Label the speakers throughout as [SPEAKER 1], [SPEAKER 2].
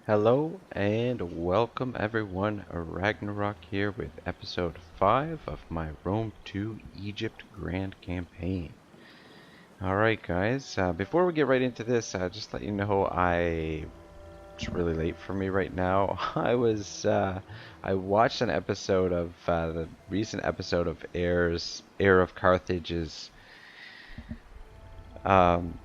[SPEAKER 1] Hello and welcome everyone, Ragnarok here with episode 5 of my Rome to Egypt Grand Campaign. Alright guys, before we get right into this, just let you know it's really late for me right now. I watched an episode of, the recent episode of Heir of Carthage's, um,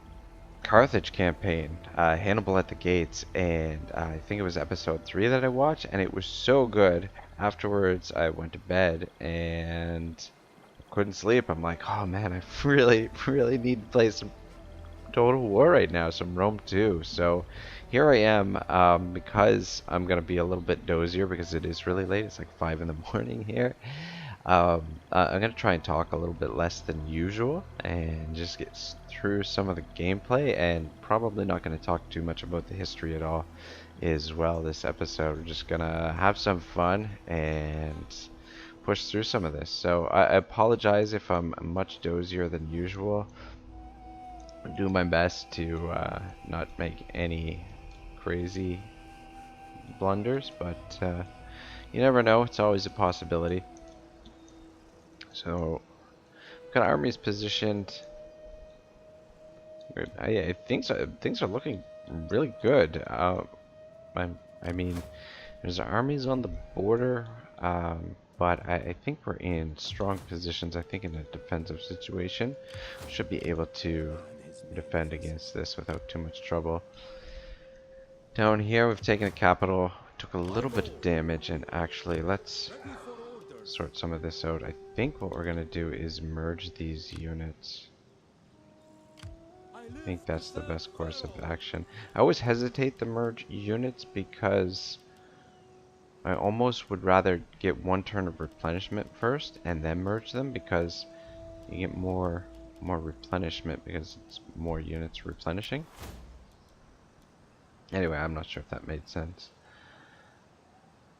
[SPEAKER 1] Carthage campaign, Hannibal at the Gates, and I think it was episode 3 that I watched, and it was so good. Afterwards, I went to bed and couldn't sleep. I'm like, oh man, I really need to play some Total War right now, some Rome 2. So here I am, because I'm gonna be a little bit dozier because it is really late. It's like 5 in the morning here. I'm going to try and talk a little bit less than usual and just get through some of the gameplay, and probably not going to talk too much about the history at all as well this episode. We're just going to have some fun and push through some of this. So I apologize if I'm much dozier than usual. I'll do my best to not make any crazy blunders, but you never know. It's always a possibility. So, got armies positioned. I think so. Things are looking really good. I mean, there's armies on the border, but I think we're in strong positions. I think in a defensive situation, should be able to defend against this without too much trouble. Down here, we've taken a capital, took a little bit of damage, and actually, let's sort some of this out. I think what we're gonna do is merge these units. I think that's the best course of action. I always hesitate to merge units because I almost would rather get one turn of replenishment first and then merge them, because you get more replenishment because it's more units replenishing. Anyway, I'm not sure if that made sense.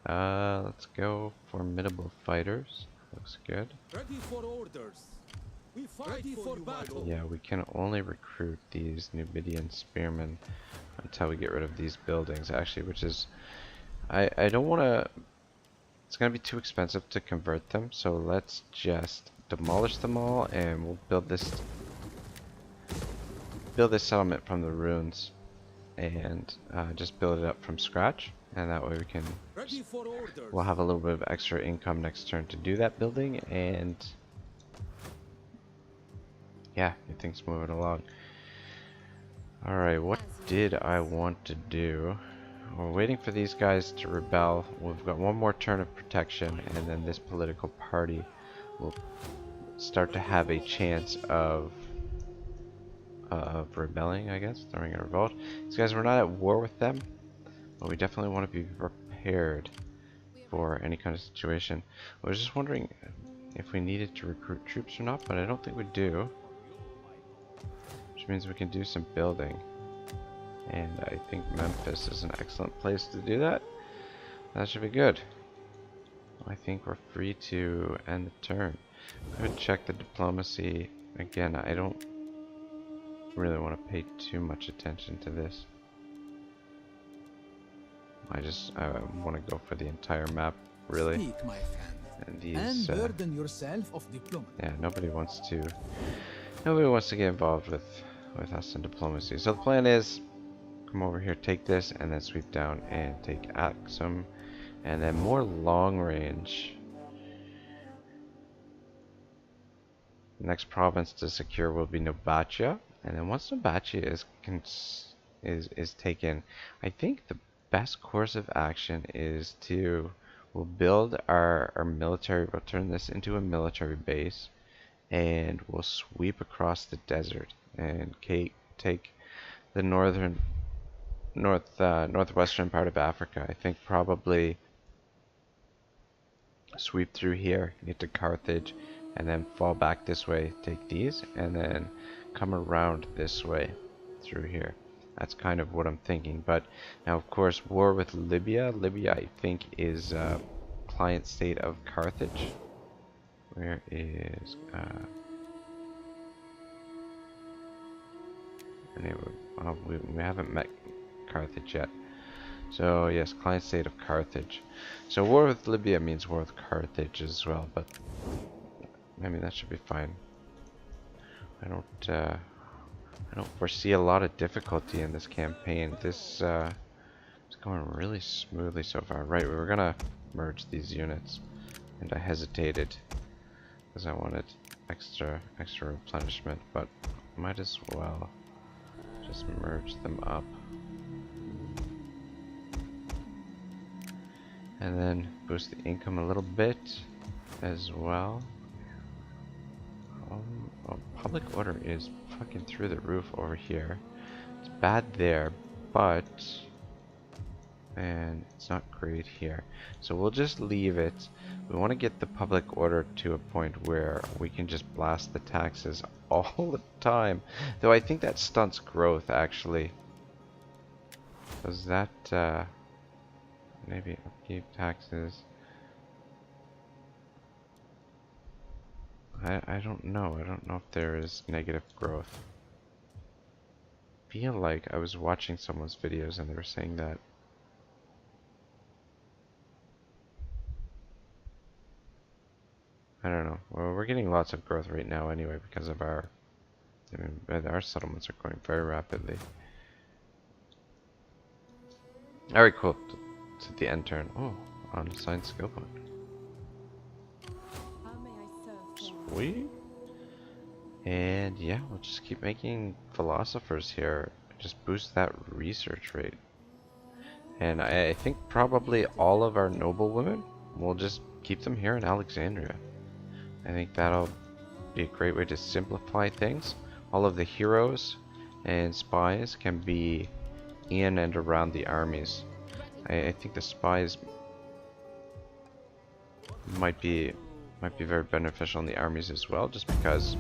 [SPEAKER 1] Let's go formidable fighters. Looks good.
[SPEAKER 2] Ready for orders. We fight for battle.
[SPEAKER 1] Yeah, we can only recruit these Numidian spearmen until we get rid of these buildings, actually, which is... I don't want to... It's going to be too expensive to convert them, so let's just demolish them all, and we'll build this settlement from the ruins, and just build it up from scratch, and that way we can... We'll have a little bit of extra income next turn to do that building, and... yeah, get things moving along. Alright, what did I want to do? We're waiting for these guys to rebel. We've got one more turn of protection, and then this political party will start to have a chance of rebelling, I guess, throwing a revolt. These guys, we're not at war with them, but we definitely want to be prepared for any kind of situation. I was just wondering if we needed to recruit troops or not, but I don't think we do. Which means we can do some building. And I think Memphis is an excellent place to do that. That should be good. I think we're free to end the turn. I'm going to check the diplomacy. Again, I don't really want to pay too much attention to this. I want to go for the entire map, really.
[SPEAKER 2] Speak, my friend,
[SPEAKER 1] and these,
[SPEAKER 2] burden yourself of diplomacy.
[SPEAKER 1] Yeah, nobody wants to get involved with us in diplomacy. So the plan is, come over here, take this, and then sweep down and take Axum, and then more long range. The next province to secure will be Nobatia, and then once Nobatia is taken, I think the best course of action is we'll build our military. We'll turn this into a military base, and we'll sweep across the desert and take the northwestern part of Africa. I think probably sweep through here, get to Carthage, and then fall back this way, take these, and then come around this way through here. That's kind of what I'm thinking. But now, of course, war with Libya. Libya, I think, is client state of Carthage. Where is anyway, we haven't met Carthage yet. So yes, client state of Carthage. So war with Libya means war with Carthage as well, but I mean that should be fine. I don't foresee a lot of difficulty in this campaign. This is going really smoothly so far. Right, we were gonna merge these units, and I hesitated because I wanted extra replenishment, but might as well just merge them up. And then boost the income a little bit as well. Oh, public order is fucking through the roof over here. It's bad there, but and it's not great here. So we'll just leave it. We want to get the public order to a point where we can just blast the taxes all the time. Though I think that stunts growth actually. Does that maybe upkeep taxes? I don't know. I don't know if there is negative growth. I feel like I was watching someone's videos and they were saying that. I don't know. Well, we're getting lots of growth right now anyway because of our, I mean, our settlements are growing very rapidly. Alright, cool. It's at the end turn. Oh, unassigned skill point. Sweet. And yeah, we'll just keep making philosophers here. Just boost that research rate. And I think probably all of our noblewomen, we'll just keep them here in Alexandria. I think that'll be a great way to simplify things. All of the heroes and spies can be in and around the armies. I think the spies might be very beneficial in the armies as well, just because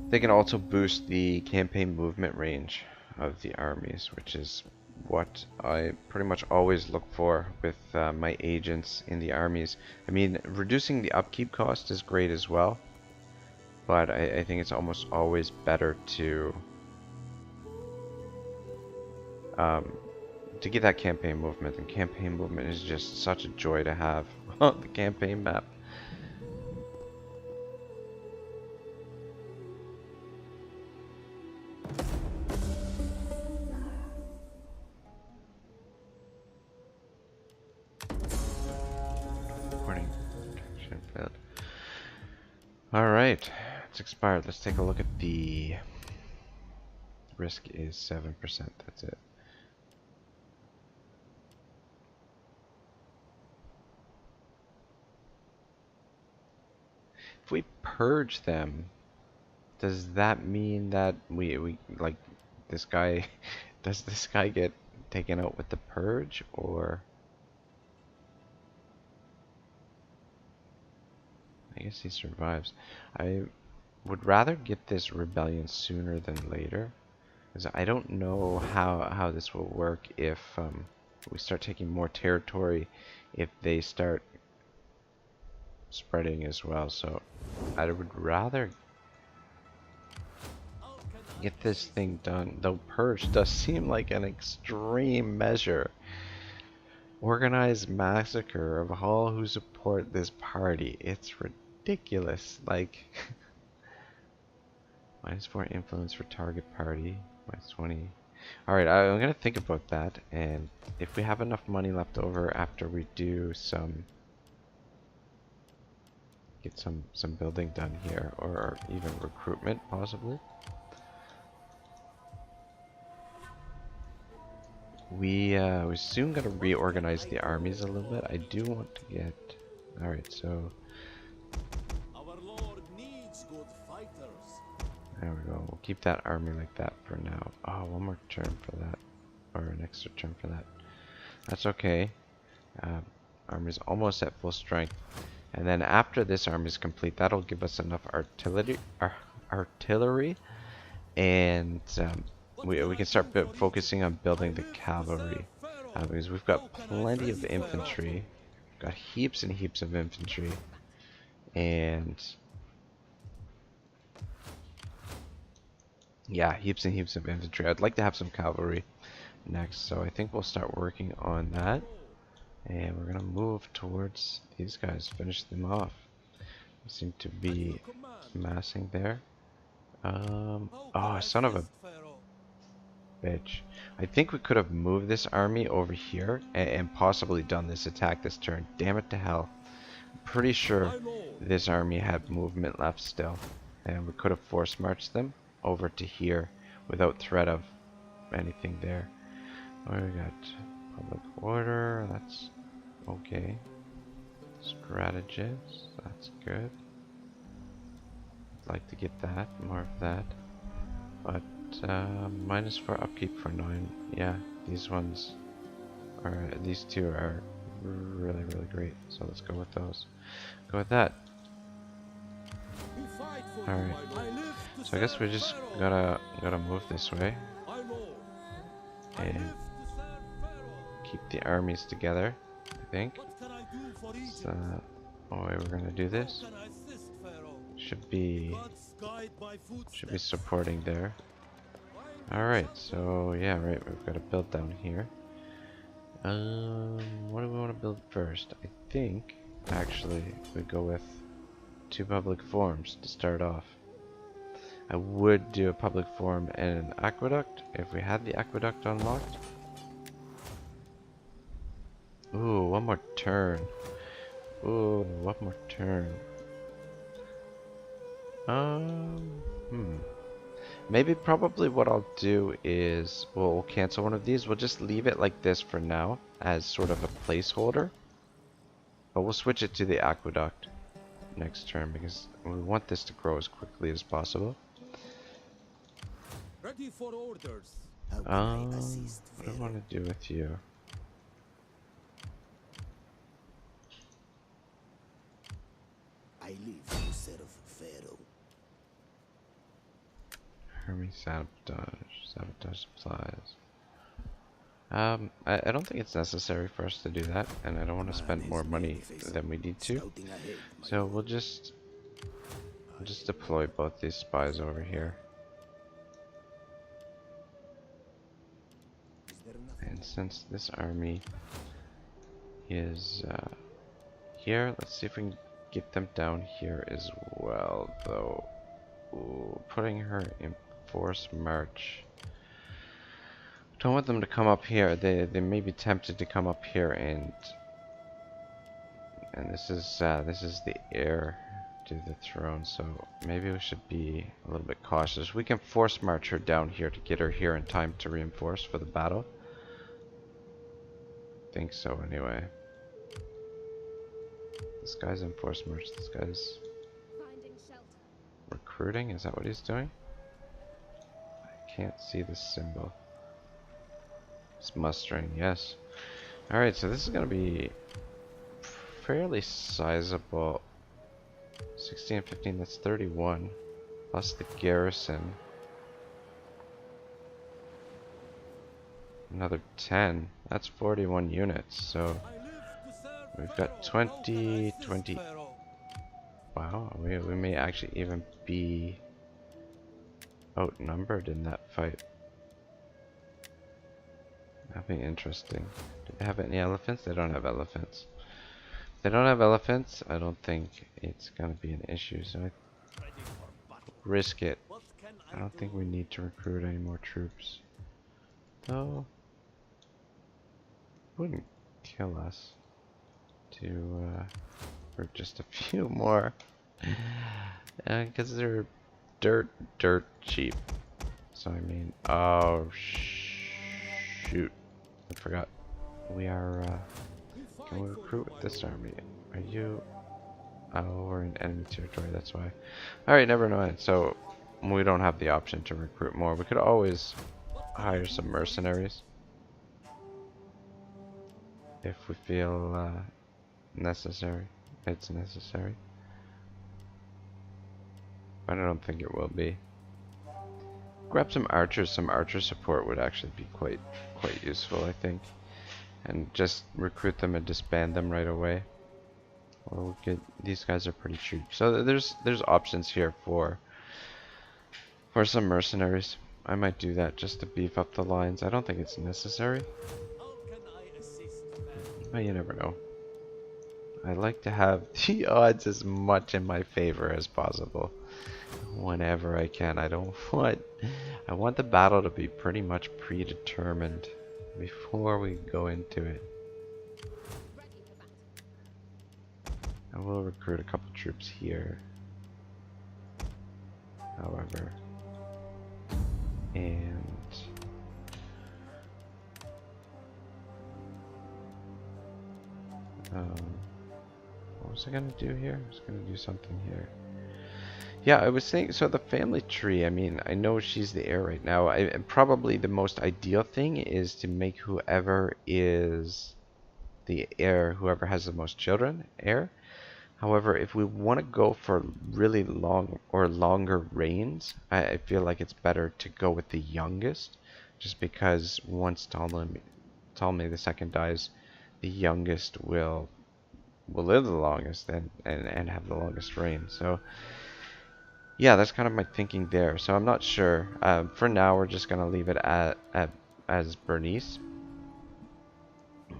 [SPEAKER 1] they can also boost the campaign movement range of the armies, which is what I pretty much always look for with my agents in the armies. I mean, reducing the upkeep cost is great as well, but I think it's almost always better to get that campaign movement, and campaign movement is just such a joy to have on the campaign map. Reporting protection failed. Alright, it's expired. Let's take a look at the risk is 7%. That's it. If we purge them, does that mean that we like this guy? Does this guy get taken out with the purge, or I guess he survives? I would rather get this rebellion sooner than later, because I don't know how this will work if we start taking more territory, if they start spreading as well. So I would rather get this thing done, though purge does seem like an extreme measure. Organized massacre of all who support this party. It's ridiculous. Like, -4 influence for target party, -20. Alright, I'm gonna think about that, and if we have enough money left over after we do get some building done here, or even recruitment possibly, we're soon gonna reorganize the armies a little bit. I do want to get, alright, so
[SPEAKER 2] Our Lord needs good fighters.
[SPEAKER 1] there we go. We'll keep that army like that for now. Oh, one more turn for that, or an extra turn for that. That's okay. Army's almost at full strength, and then after this army is complete, that'll give us enough artillery, and we can start focusing on building the cavalry, because we've got plenty of infantry. We've got heaps and heaps of infantry, and yeah, heaps and heaps of infantry. I'd like to have some cavalry, next, so I think we'll start working on that. And we're gonna move towards these guys, finish them off. They seem to be massing there. Oh, son of a bitch. I think we could have moved this army over here and possibly done this attack this turn. Damn it to hell. I'm pretty sure this army had movement left still. And we could have force marched them over to here without threat of anything there. Oh, we got public order, that's okay. Strategist, that's good. I'd like to get that, more of that. But minus for upkeep for 9. Yeah, these ones are, these two are really, really great. So let's go with those. Go with that. Alright. So I guess we just gotta move this way. And keep the armies together, I think. So, the way we're gonna do this should be supporting there. Alright, so yeah, right, we've got to build down here. What do we want to build first? I think actually we go with 2 public forums to start off. I would do a public forum and an aqueduct if we had the aqueduct unlocked. Ooh, one more turn. Ooh, one more turn. Maybe probably what I'll do is we'll cancel one of these. We'll just leave it like this for now as sort of a placeholder. But we'll switch it to the aqueduct next turn because we want this to grow as quickly as possible.
[SPEAKER 2] Ready for orders.
[SPEAKER 1] What do I want to do with you?
[SPEAKER 3] I live to serve Pharaoh.
[SPEAKER 1] Army sabotage supplies. I don't think it's necessary for us to do that, and I don't want to spend more money than we need to. So we'll just deploy both these spies over here. And since this army is here, let's see if we can get them down here as well, though. Ooh, putting her in force march. Don't want them to come up here. They may be tempted to come up here, and this is the heir to the throne, so maybe we should be a little bit cautious. We can force march her down here to get her here in time to reinforce for the battle. Think so anyway. This guy's in force march. This guy's recruiting. Is that what he's doing? I can't see the symbol. It's mustering, yes. Alright, so this is going to be fairly sizable. 16 and 15, that's 31. Plus the garrison. Another 10. That's 41 units, so we've got 20. Wow, we may actually even be outnumbered in that fight. That'd be interesting. Do they have any elephants? They don't have elephants. If they don't have elephants, I don't think it's gonna be an issue, so I risk it. I don't think we need to recruit any more troops. Though, it wouldn't kill us to for just a few more. Because they're dirt cheap. So I mean, oh shoot, I forgot. We are, can we recruit with this army? Are you, oh, we're in enemy territory, that's why. Alright, never mind. So, we don't have the option to recruit more. We could always hire some mercenaries if we feel necessary. It's necessary. But I don't think it will be. Grab some archers. Some archer support would actually be quite useful, I think. And just recruit them and disband them right away. Or we could, these guys are pretty cheap. So there's options here for some mercenaries. I might do that just to beef up the lines. I don't think it's necessary,
[SPEAKER 2] How can I assist, man?
[SPEAKER 1] but you never know. I like to have the odds as much in my favor as possible whenever I can. I want the battle to be pretty much predetermined before we go into it. I will recruit a couple troops here, however, and what was I gonna do here? I was gonna do something here. Yeah, I was saying, so the family tree, I mean, I know she's the heir right now. Probably the most ideal thing is to make whoever is the heir, whoever has the most children, heir. However, if we want to go for really long or longer reigns, I feel like it's better to go with the youngest, just because once Ptolemy II dies, the youngest will live the longest and have the longest reign. So yeah, that's kind of my thinking there. So I'm not sure. For now, we're just gonna leave it as Bernice,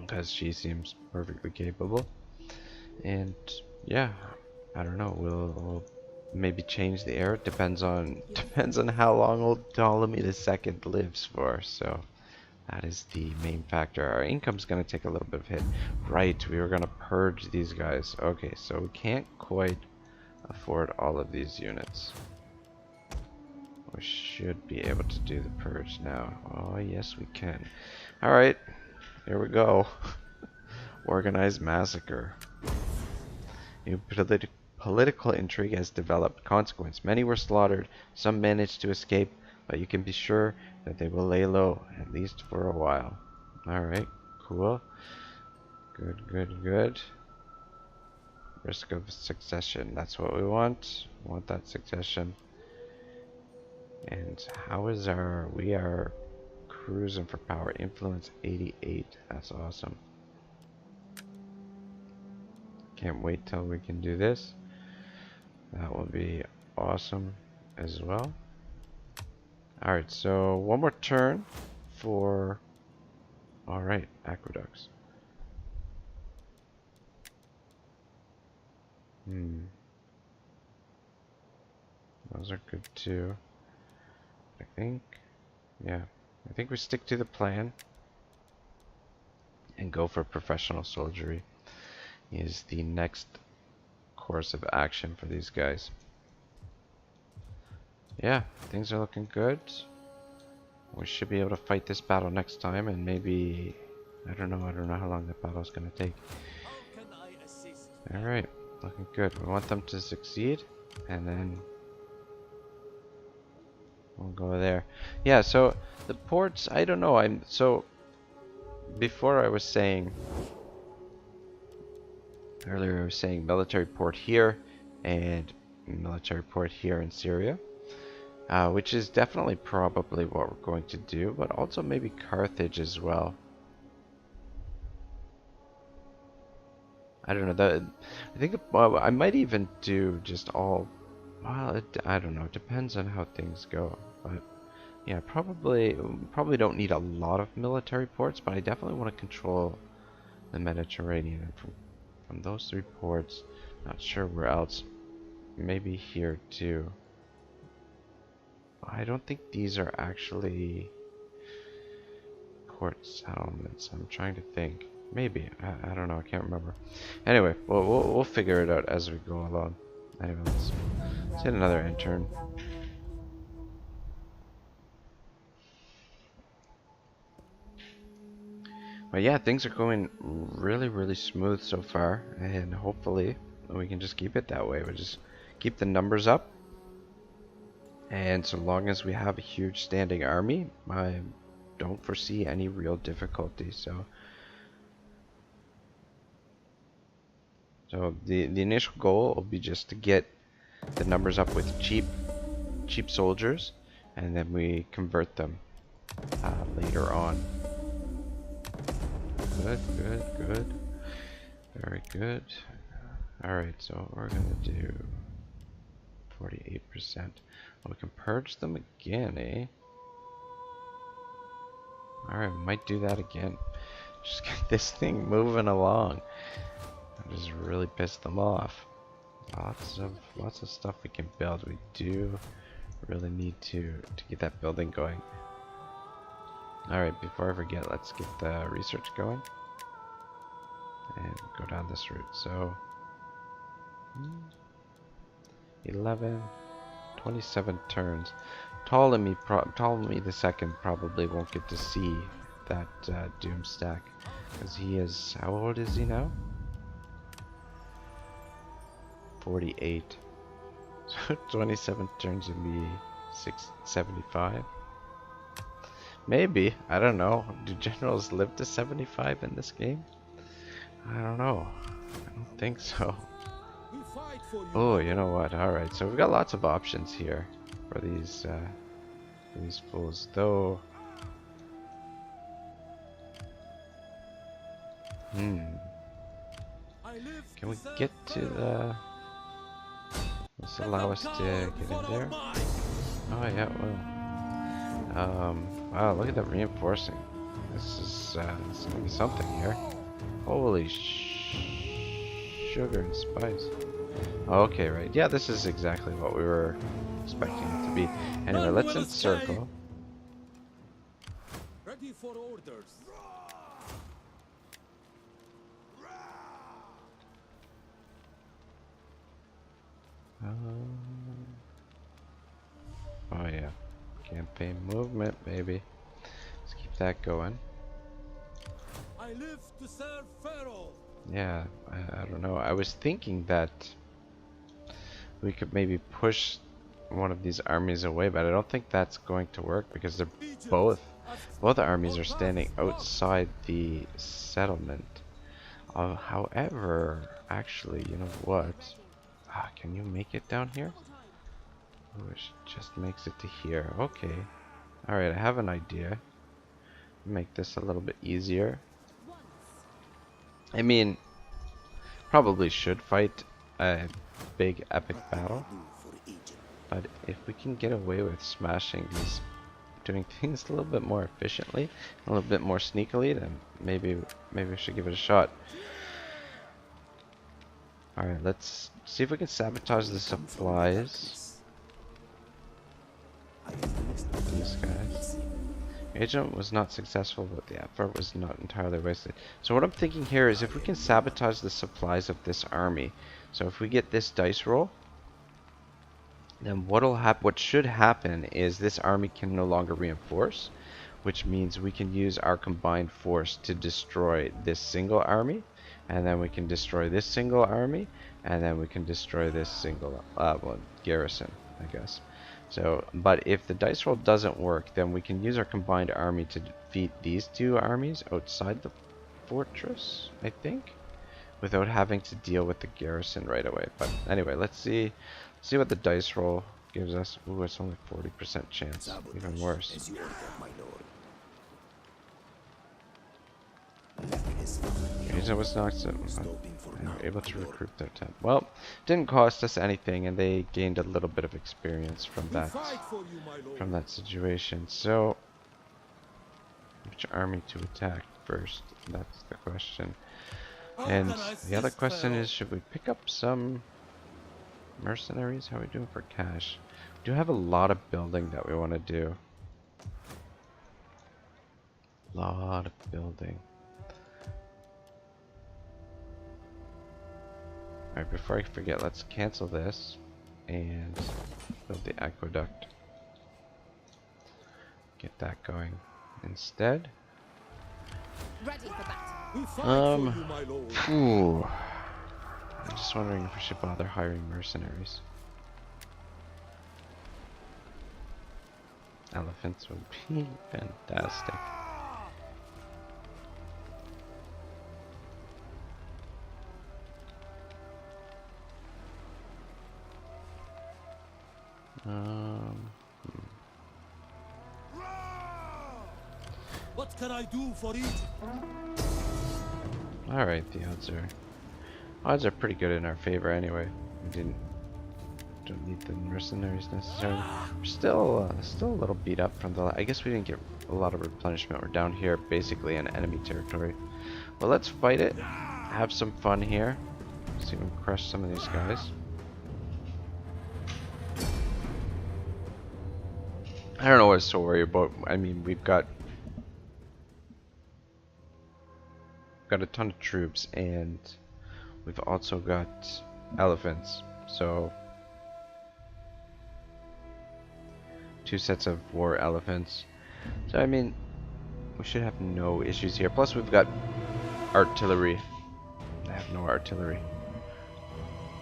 [SPEAKER 1] because she seems perfectly capable. And yeah, I don't know. We'll maybe change the heir. It depends on how long old Ptolemy II lives for. So that is the main factor. Our income's gonna take a little bit of hit. Right, we were gonna purge these guys. Okay, so we can't quite afford all of these units. We should be able to do the purge now. Oh yes, we can. Alright, here we go. Organized massacre. New political intrigue has developed. Consequence: many were slaughtered, some managed to escape, but you can be sure that they will lay low, at least for a while. Alright, cool. Good, good, good. Risk of succession, that's what we want. We want that succession. And how is we are cruising for power. Influence 88, that's awesome. Can't wait till we can do this. That will be awesome as well. Alright, so one more turn for... Alright, aqueducts. Those are good too. I think, yeah, I think we stick to the plan and go for professional soldiery is the next course of action for these guys. Yeah, things are looking good. We should be able to fight this battle next time, and maybe, I don't know how long that battle's gonna take. Alright, looking good. We want them to succeed, and then we'll go there. Yeah, so the ports, I don't know, so before I was saying, earlier I was saying military port here and military port here in Syria, which is definitely probably what we're going to do, but also maybe Carthage as well. I don't know, I think I might even do just all, well, I don't know, it depends on how things go, but yeah, probably don't need a lot of military ports, but I definitely want to control the Mediterranean from those 3 ports. Not sure where else. Maybe here too. I don't think these are actually port settlements. I'm trying to think. Maybe. I don't know. I can't remember. Anyway, we'll figure it out as we go along. Anyway, let's hit another end turn. But yeah, things are going really, really smooth so far, and hopefully we can just keep it that way. We just keep the numbers up, and so long as we have a huge standing army, I don't foresee any real difficulty. So the initial goal will be just to get the numbers up with cheap soldiers, and then we convert them later on. Good, good, good. Very good. Alright, so we're gonna do 48%. Well, we can purge them again, eh? Alright, we might do that again. Just get this thing moving along. I just really pissed them off. Lots of stuff we can build. We do really need to get that building going. Alright, before I forget, let's get the research going. And go down this route. So 11, 27 turns. Ptolemy II probably won't get to see that doom stack, because he is, how old is he now? 48. So 27 turns would be 75. Maybe, I don't know. Do generals live to 75 in this game? I don't know. I don't think so.
[SPEAKER 2] We fight for you.
[SPEAKER 1] Oh, you know what? Alright, so we've got lots of options here for these fools, though. Can we get to the... This allow us to get in there? Oh yeah, it will. Wow, look at that reinforcing. This is gonna be something here. Holy sugar and spice. Okay, right. Yeah, this is exactly what we were expecting it to be. Anyway, let's encircle.
[SPEAKER 2] Ready for orders.
[SPEAKER 1] Oh yeah, campaign movement, baby. Let's keep that going.
[SPEAKER 2] I live to serve Pharaoh.
[SPEAKER 1] Yeah, I don't know. I was thinking that we could maybe push one of these armies away, but I don't think that's going to work because they're both armies are standing outside the settlement. However, actually, you know what? Can you make it down here? Oh, it just makes it to here. Okay. Alright, I have an idea. Make this a little bit easier. I mean, probably should fight a big epic battle. But if we can get away with smashing these, doing things a little bit more efficiently, a little bit more sneakily, then maybe we should give it a shot. Alright, let's see if we can sabotage the supplies. These guys. Agent was not successful, but the effort was not entirely wasted. So what I'm thinking here is if we can sabotage the supplies of this army. So if we get this dice roll, then what should happen is this army can no longer reinforce, which means we can use our combined force to destroy this single army, and then we can destroy this single army, and then we can destroy this single garrison, I guess. So, but if the dice roll doesn't work, then we can use our combined army to defeat these two armies outside the fortress, I think, without having to deal with the garrison right away. But anyway, let's see what the dice roll gives us. Ooh, it's only 40% chance. Even worse. Agent was not able to recruit their temp. Well, didn't cost us anything, and they gained a little bit of experience from that situation. So, which army to attack first? That's the question. And the other question is, should we pick up some mercenaries? How are we doing for cash? We do have a lot of building that we want to do. Lot of building. Alright, before I forget, let's cancel this and build the aqueduct. Get that going instead.
[SPEAKER 4] Ready for battle.
[SPEAKER 1] I'm just wondering if we should bother hiring mercenaries. Elephants would be fantastic.
[SPEAKER 2] What can I do for Egypt?
[SPEAKER 1] Alright, the odds are pretty good in our favor anyway. We didn't Don't need the mercenaries necessarily. We're still a little beat up from the. I guess we didn't get a lot of replenishment. We're down here, basically in enemy territory. Well, let's fight it. Have some fun here. See if we can crush some of these guys. I don't know what to worry about. I mean, we've got a ton of troops, and we've also got elephants. So 2 sets of war elephants. So I mean, we should have no issues here. Plus, we've got artillery. I have no artillery.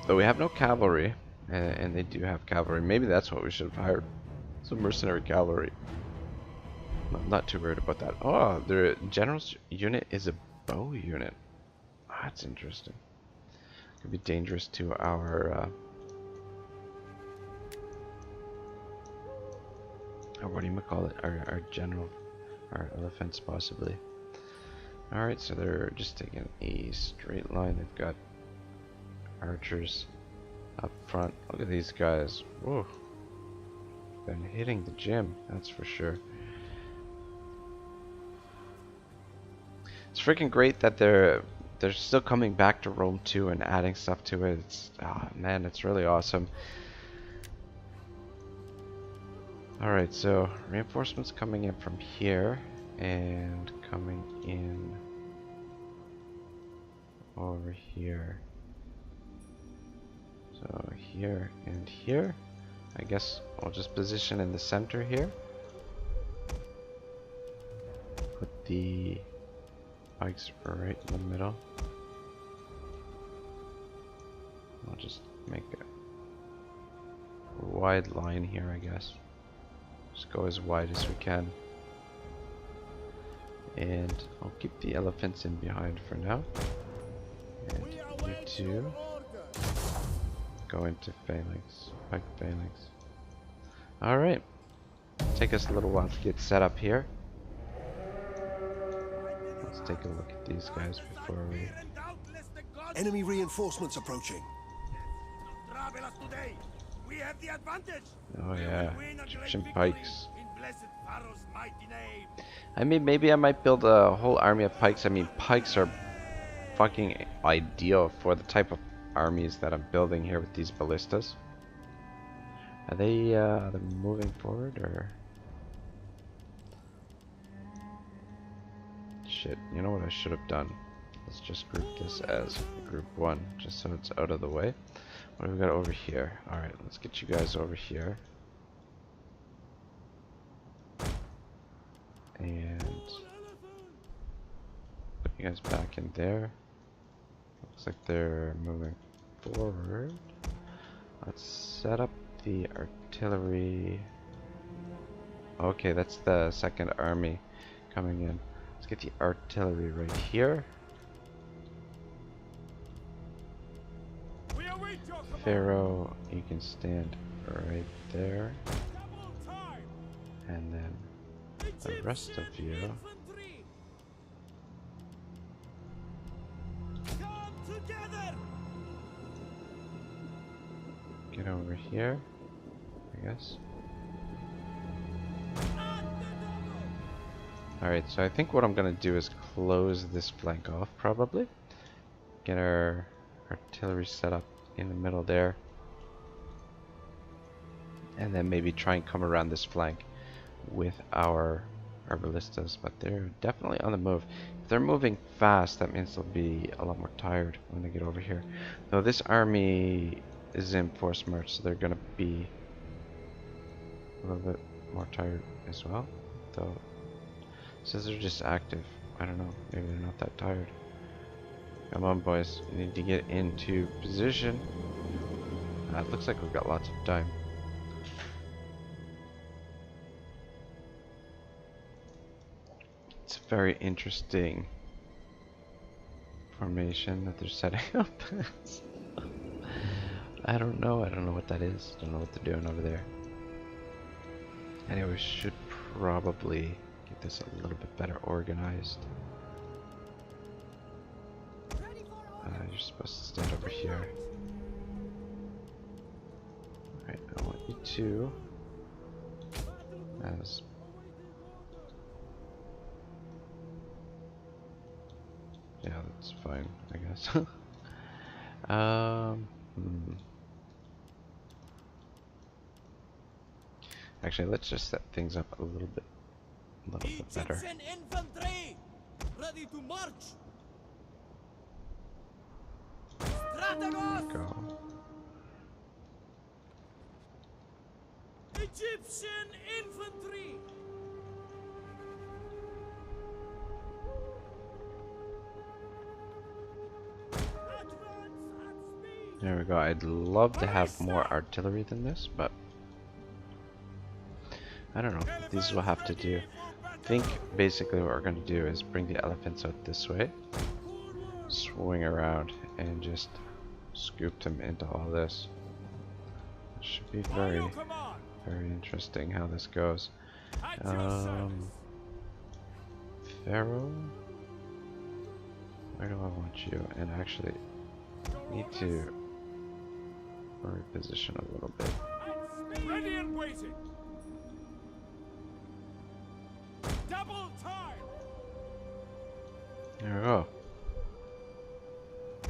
[SPEAKER 1] Though we have no cavalry, and they do have cavalry. Maybe that's what we should have hired. Some mercenary cavalry. I'm not too worried about that. Oh, their general's unit is a bow unit. Oh, that's interesting. Could be dangerous to our what do you call it? Our general, our elephants possibly. All right, so they're just taking a straight line. They've got archers up front. Look at these guys. Whoa. Been hitting the gym, that's for sure. It's freaking great that they're still coming back to Rome 2 and adding stuff to it. It's man, it's really awesome. Alright, so reinforcements coming in from here and coming in over here. So here and here. I guess I'll just position in the center here. Put the pikes right in the middle. I'll just make a wide line here, I guess. Just go as wide as we can. And I'll keep the elephants in behind for now. And you two go into phalanx, pike phalanx. Alright. Take us a little while to get set up here. Let's take a look at these guys before we...
[SPEAKER 3] Enemy reinforcements approaching.
[SPEAKER 2] We have the advantage.
[SPEAKER 1] Oh yeah, Egyptian pikes. I mean, maybe I might build a whole army of pikes. I mean, pikes are fucking ideal for the type of armies that I'm building here with these ballistas. Are they moving forward or? Shit, you know what I should have done? Let's just group this as group 1, just so it's out of the way. What do we got over here? Alright, let's get you guys over here. And put you guys back in there. Looks like they're moving forward. Let's set up the artillery. Okay, that's the second army coming in. Let's get the artillery right here. Pharaoh, you can stand right there. And then the rest of you get over here, I guess. Alright, so I think what I'm gonna do is close this flank off probably. Get our artillery set up in the middle there. And then maybe try and come around this flank with our ballistas, but they're definitely on the move. If they're moving fast, that means they'll be a lot more tired when they get over here. Though this army is in forced march, so they're gonna be a little bit more tired as well. Though it says they're just active. I don't know, maybe they're not that tired. Come on, boys, we need to get into position. It looks like we've got lots of time. It's a very interesting formation that they're setting up. I don't know what that is. Don't know what they're doing over there. Anyway, we should probably get this a little bit better organized. You're supposed to stand over here. 2 as yeah, that's fine, I guess. Actually, let's just set things up a little bit better.
[SPEAKER 2] Egyptian infantry, ready to march. Strategos,
[SPEAKER 1] Go.
[SPEAKER 2] Egyptian infantry.
[SPEAKER 1] There we go. I'd love to have more artillery than this, but I don't know. These will have to do. I think basically what we're going to do is bring the elephants out this way, swing around, and just scoop them into all this. It should be very interesting how this goes. Pharaoh, where do I want you? And actually, need to reposition a little bit.
[SPEAKER 2] Ready and waiting. Double time.
[SPEAKER 1] There we go.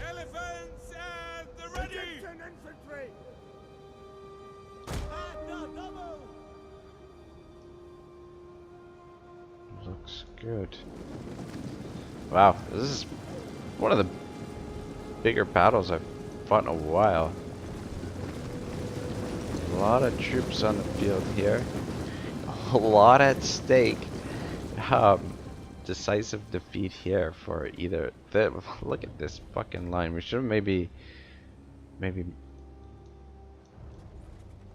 [SPEAKER 2] Elephants and the ready. Egyptian infantry. And the double.
[SPEAKER 1] Looks good. Wow, this is one of the bigger battles I've fought in a while. A lot of troops on the field here. A lot at stake. Decisive defeat here for either. Look at this fucking line. We should have maybe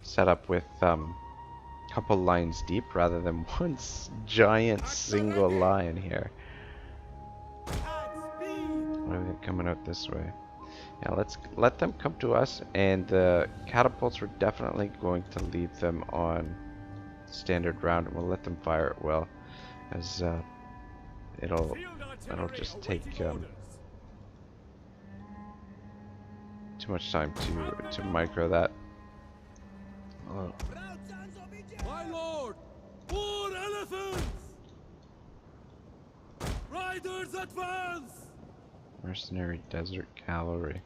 [SPEAKER 1] set up with couple lines deep rather than one giant single line here. What are they coming out this way? Yeah, let's let them come to us, and the catapults, we're definitely going to leave them on standard round, and we'll let them fire it well, as it'll just take too much time to micro that. Oh.
[SPEAKER 2] My lord, 4 elephants! Riders advance!
[SPEAKER 1] Mercenary desert cavalry.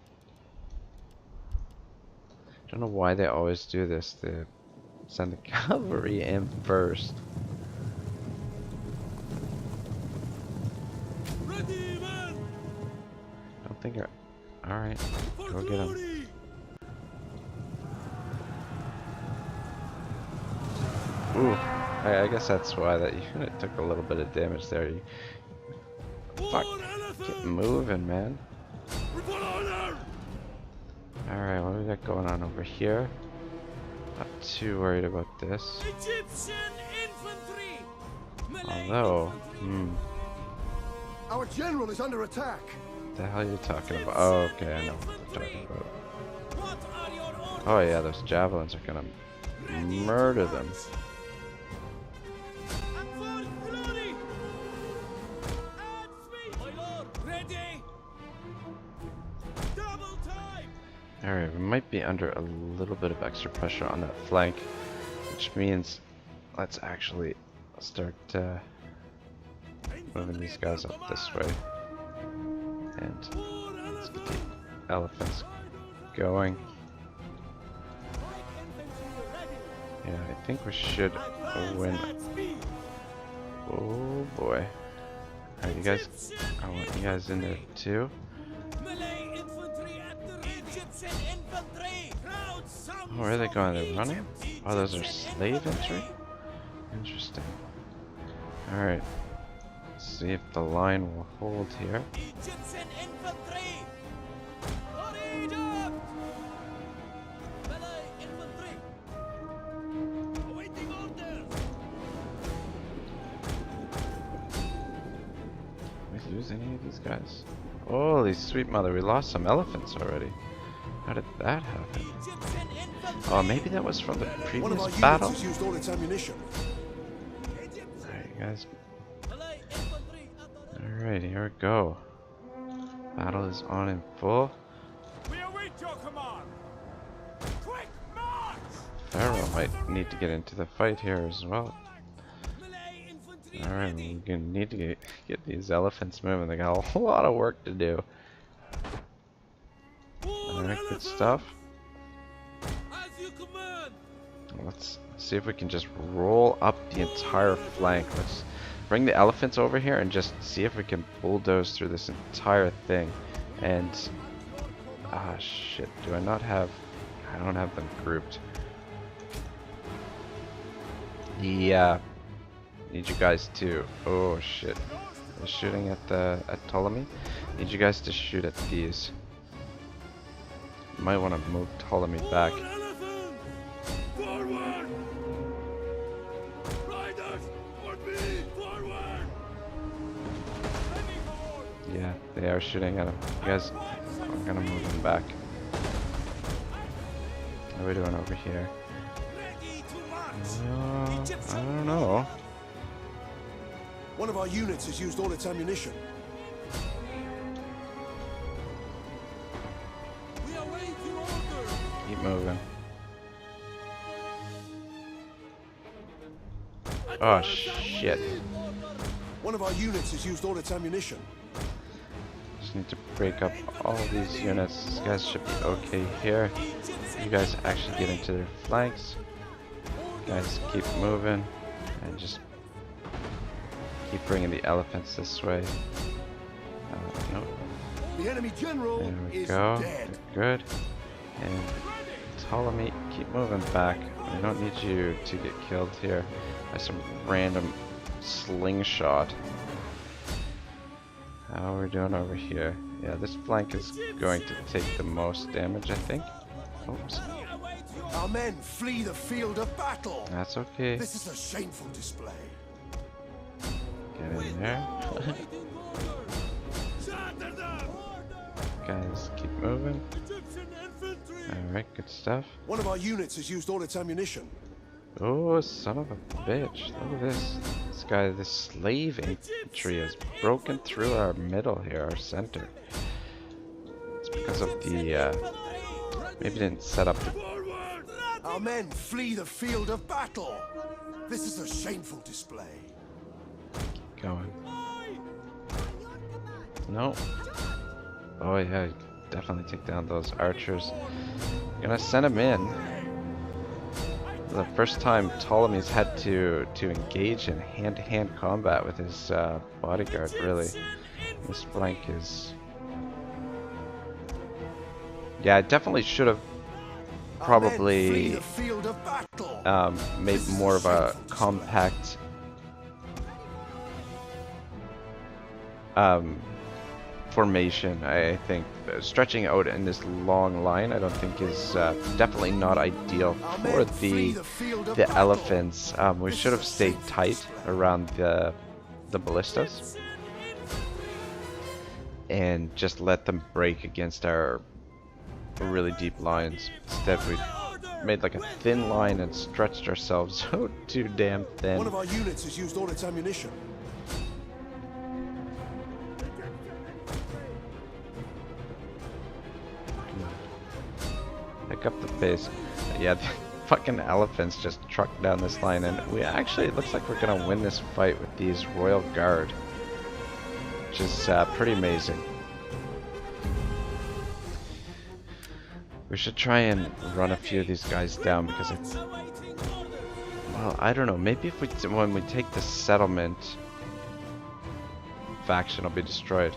[SPEAKER 1] Don't know why they always do this. They send the cavalry in first.
[SPEAKER 2] Ready, men!
[SPEAKER 1] I don't think alright, go get them. Ooh, I guess that's why that unit took a little bit of damage there. Fuck, get moving, man. Alright, what do we got going on over here? Not too worried about this.
[SPEAKER 2] Egyptian infantry!
[SPEAKER 1] Although,
[SPEAKER 3] Our general is under attack.
[SPEAKER 1] what the hell are you talking about? Oh, okay, I know what I'm talking about.
[SPEAKER 2] What are your orders?
[SPEAKER 1] Oh yeah, those javelins are gonna murder them.
[SPEAKER 2] And for glory! And speed! My lord, ready! Double time!
[SPEAKER 1] Alright, we might be under a little bit of extra pressure on that flank, which means let's actually start moving these guys up this way. And let's get the elephants going. Yeah, I think we should win. Oh boy. Alright, you guys, I want you guys in there too.
[SPEAKER 2] Melee infantry at the Egyptian infantry!
[SPEAKER 1] Oh, where are they going? They're running? Oh, those are slave entry? Interesting. Alright. Let's see if the line will hold here.
[SPEAKER 2] Egyptian infantry! For Egypt! Melee infantry! Awaiting orders!
[SPEAKER 1] Did we lose any of these guys? Holy sweet mother, we lost some elephants already. How did that happen?
[SPEAKER 2] Egyptian infantry!
[SPEAKER 1] Oh, maybe that was from the
[SPEAKER 3] One of our
[SPEAKER 1] previous
[SPEAKER 3] units
[SPEAKER 1] battle?
[SPEAKER 3] has used all its ammunition.
[SPEAKER 1] Alright, you guys.
[SPEAKER 2] Melee infantry at the
[SPEAKER 1] Alright, here we go. Battle is on in full.
[SPEAKER 2] We await your command! Quick march!
[SPEAKER 1] Pharaoh might need to get into the fight here as well.
[SPEAKER 2] Melee infantry
[SPEAKER 1] Alright,
[SPEAKER 2] ready.
[SPEAKER 1] we're gonna need to get these elephants moving. They got a whole lot of work to do.
[SPEAKER 2] More
[SPEAKER 1] Alright, good
[SPEAKER 2] elephants.
[SPEAKER 1] stuff.
[SPEAKER 2] As you command.
[SPEAKER 1] Let's see if we can just roll up the entire flank. Let's bring the elephants over here and just see if we can bulldoze through this entire thing. And ah, shit, do I not have... I don't have them grouped. Yeah. Need you guys to... Oh shit. They're shooting at Ptolemy. Need you guys to shoot at these. You might want to move Ptolemy back.
[SPEAKER 2] More elephants. Forward. Riders, for me. Forward. Heavy horde.
[SPEAKER 1] Yeah, they are shooting at him. You guys, I'm gonna move them back. What are we doing over here?
[SPEAKER 2] Ready to march.
[SPEAKER 1] I don't know.
[SPEAKER 3] One of our units has used all its ammunition.
[SPEAKER 2] We await your order.
[SPEAKER 1] Keep moving. Oh shit.
[SPEAKER 3] One of our units has used all its ammunition.
[SPEAKER 1] Just need to break up all these units. These guys should be okay here. You guys actually get into their flanks. Guys, keep moving and just keep bringing the elephants this way. Nope.
[SPEAKER 3] The enemy general
[SPEAKER 1] There we
[SPEAKER 3] is
[SPEAKER 1] go.
[SPEAKER 3] dead.
[SPEAKER 1] Good. And Ptolemy, keep moving back. I don't need you to get killed here by some random slingshot. How are we doing over here? Yeah, this flank is going to take the most damage, I think. Oops.
[SPEAKER 3] Our men flee the field of battle.
[SPEAKER 1] That's okay.
[SPEAKER 3] This is a shameful display.
[SPEAKER 1] Get in there.
[SPEAKER 2] Awaiting order. Shatter them.
[SPEAKER 1] Guys, keep moving.
[SPEAKER 2] Egyptian infantry.
[SPEAKER 1] Alright, good stuff.
[SPEAKER 3] One of our units has used all its ammunition.
[SPEAKER 1] Oh, son of a bitch. Look at this. This guy, this slave infantry has broken through our middle here, our center. It's because of the, maybe didn't set up the...
[SPEAKER 2] Forward.
[SPEAKER 3] Our men flee the field of battle. This is a shameful display.
[SPEAKER 1] going. No. Oh yeah, definitely take down those archers. Gonna send him in. The first time Ptolemy's had to engage in hand-to-hand combat with his bodyguard, really. This flank is... Yeah, I definitely should have probably made more of a compact formation. I think stretching out in this long line, I don't think is definitely not ideal for the elephants. We should have stayed tight around the ballistas and just let them break against our really deep lines. Instead, we made like a thin line and stretched ourselves so too damn thin.
[SPEAKER 3] One of our units has used all its ammunition.
[SPEAKER 1] Pick up the pace. Yeah, the fucking elephants just trucked down this line, and we actually, it looks like we're gonna win this fight with these Royal Guard, which is pretty amazing. We should try and run a few of these guys down because it's, well, I don't know. Maybe if when we take the settlement, faction will be destroyed.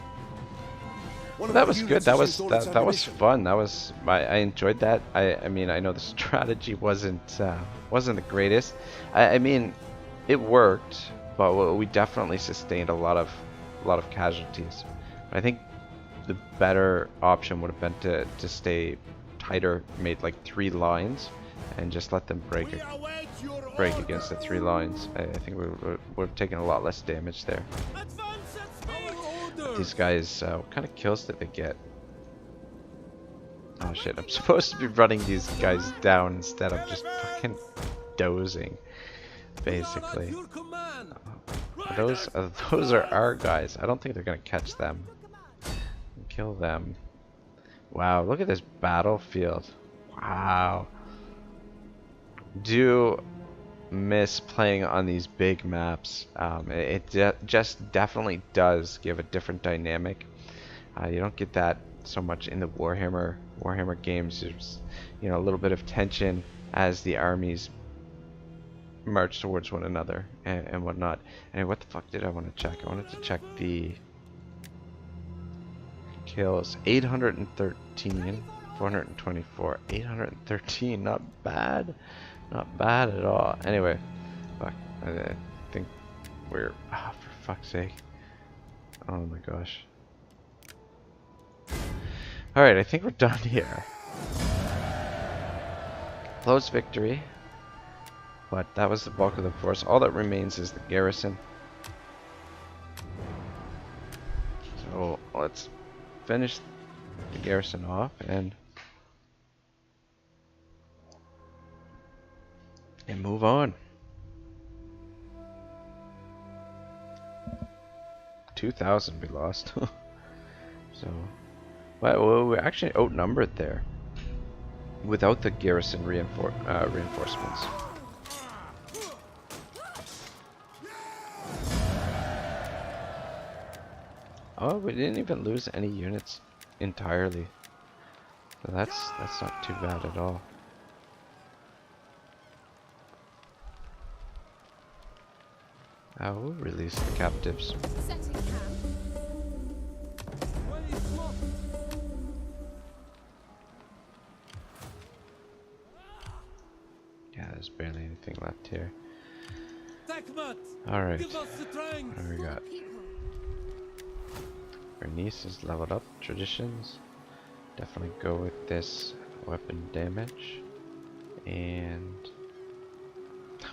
[SPEAKER 1] That was good. That was fun. That was I enjoyed that. I mean, I know the strategy wasn't the greatest. I mean, it worked, but we definitely sustained a lot of casualties. I think the better option would have been to stay tighter, made like 3 lines, and just let them break against the 3 lines. I think we would have taken a lot less damage there. These guys, what kind of kills did they get? Oh shit, I'm supposed to be running these guys down instead of just fucking dozing, basically. Those are our guys. I don't think they're gonna catch them. Kill them. Wow, look at this battlefield. Wow. do miss playing on these big maps. Just definitely does give a different dynamic. You don't get that so much in the Warhammer games. There's, you know, a little bit of tension as the armies march towards one another and whatnot. And what the fuck did I want to check? I wanted to check the kills. 813, 424, 813. Not bad. Not bad at all. Anyway, fuck. I think we're... Ah, for fuck's sake. Oh my gosh. Alright, I think we're done here. Close victory. But that was the bulk of the force. All that remains is the garrison. So let's finish the garrison off and move on. 2,000 we lost. So, well, we're actually outnumbered there without the garrison reinforcements. Oh, we didn't even lose any units entirely. So that's not too bad at all. We'll release the captives.
[SPEAKER 4] Setting camp.
[SPEAKER 1] Yeah, there's barely anything left here.
[SPEAKER 2] Takmat,
[SPEAKER 1] Alright,
[SPEAKER 2] give us strength.
[SPEAKER 1] what do we got? Bernice is leveled up. Traditions. Definitely go with this weapon damage. And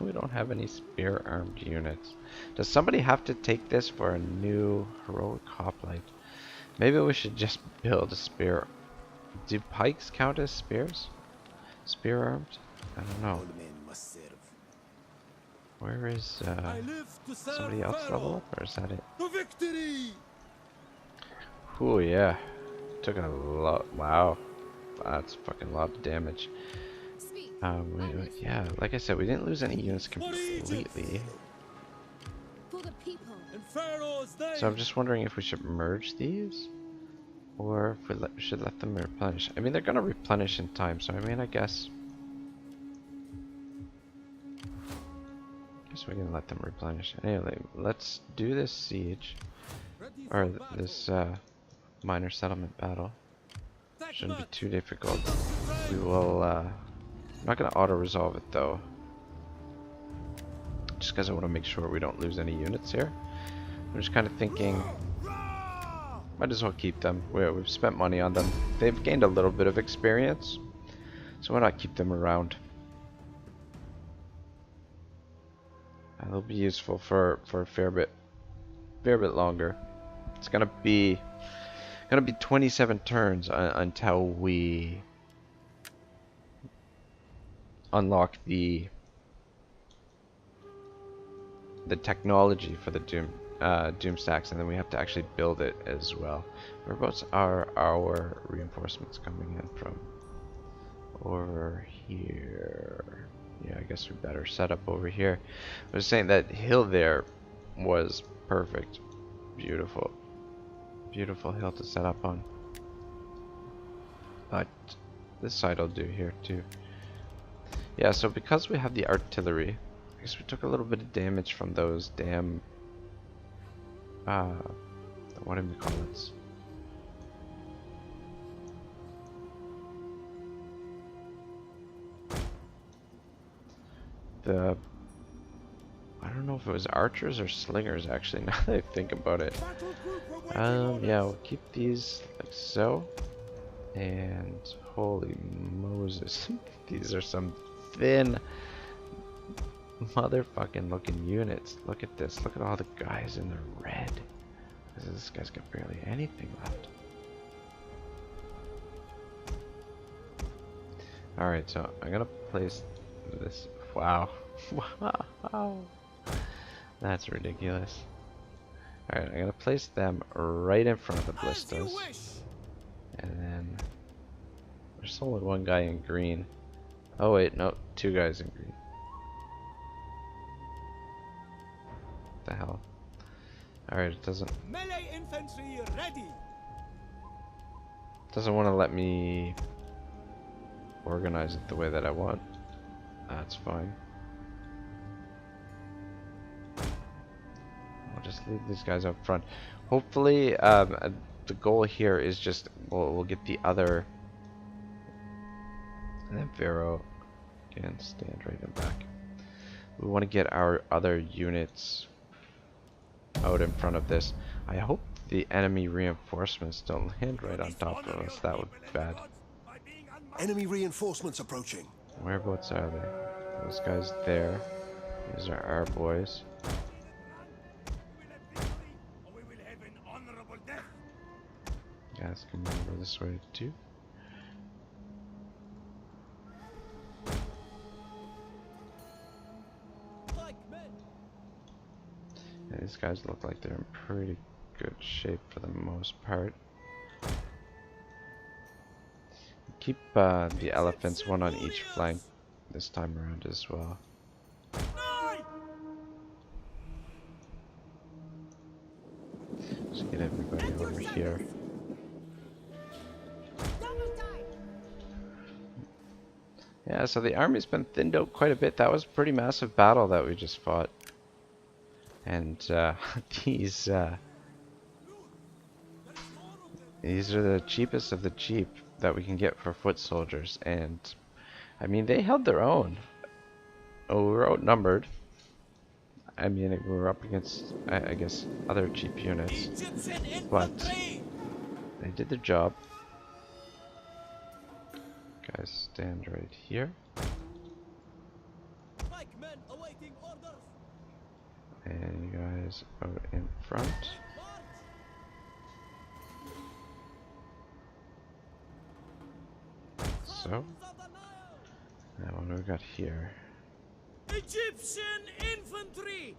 [SPEAKER 1] we don't have any spear armed units. Does somebody have to take this for a new heroic hoplite? Maybe we should just build a spear. Do pikes count as spears? Spear armed? I don't know. Where is
[SPEAKER 2] I live to serve
[SPEAKER 1] somebody else
[SPEAKER 2] Pharaoh.
[SPEAKER 1] level up, or is that it?
[SPEAKER 2] To victory.
[SPEAKER 1] Oh yeah, took a lot. Wow, that's fucking a lot of damage.
[SPEAKER 4] Speak.
[SPEAKER 1] Yeah, like I said, we didn't lose any units completely.
[SPEAKER 4] For the people.
[SPEAKER 2] In Pharaoh's name.
[SPEAKER 1] So I'm just wondering if we should merge these, or if we should let them replenish. I mean, they're gonna replenish in time, so I mean, I guess we can let them replenish. Anyway, let's do this siege,
[SPEAKER 2] Ready
[SPEAKER 1] or
[SPEAKER 2] for battle.
[SPEAKER 1] this minor settlement battle. Shouldn't be
[SPEAKER 2] Takmat,
[SPEAKER 1] too difficult.
[SPEAKER 2] give us strength.
[SPEAKER 1] We will, I'm not going to auto-resolve it though. Just because I want to make sure we don't lose any units here. I'm just kind of thinking, might as well keep them. We've spent money on them. They've gained a little bit of experience, so why not keep them around? And they'll be useful for a fair bit longer. It's gonna be 27 turns until we unlock the technology for the Doom stacks, and then we have to actually build it as well. Whereabouts are our reinforcements coming in from? Over here. Yeah, I guess we better set up over here. I was saying that hill there was perfect. Beautiful. Beautiful hill to set up on. But this side will do here too. Yeah, so because we have the artillery, I guess we took a little bit of damage from those damn what do we call it? I don't know if it was archers or slingers actually, now that I think about it. Yeah, we'll keep these like so. And holy Moses, these are some thin motherfucking looking units. Look at this, look at all the guys in the red. This guy's got barely anything left. Alright, so I'm gonna place this. Wow. Wow. That's ridiculous. Alright, I'm gonna place them right in front of the
[SPEAKER 2] As you
[SPEAKER 1] ballistas.
[SPEAKER 2] wish.
[SPEAKER 1] And then there's only one guy in green. Oh wait, no, two guys in green. What the hell? Alright, it
[SPEAKER 2] Melee infantry ready.
[SPEAKER 1] doesn't want to let me organize it the way that I want. That's fine. I'll just leave these guys up front. Hopefully, the goal here is just we'll get the other, and then Pharaoh can stand right in back. We want to get our other units out in front of this. I hope the enemy reinforcements don't land right on top of us. That would be bad.
[SPEAKER 3] Enemy reinforcements approaching.
[SPEAKER 1] Whereabouts are they? Those guys there. These are our boys. Guys, come over this way too.
[SPEAKER 2] Like men.
[SPEAKER 1] Yeah, these guys look like they're in pretty good shape for the most part. Keep the elephants one on each flank this time around as well. Just get everybody over here. Yeah, so the army's been thinned out quite a bit. That was a pretty massive battle that we just fought. And these are the cheapest of the cheap that we can get for foot soldiers. And I mean, they held their own. Oh, we were outnumbered. I mean, we were up against, I guess, other cheap units. But they did their job. Guys, stand right here.
[SPEAKER 2] Like men awaiting orders.
[SPEAKER 1] And you guys out in front. So, now what do we got here?
[SPEAKER 2] Egyptian infantry.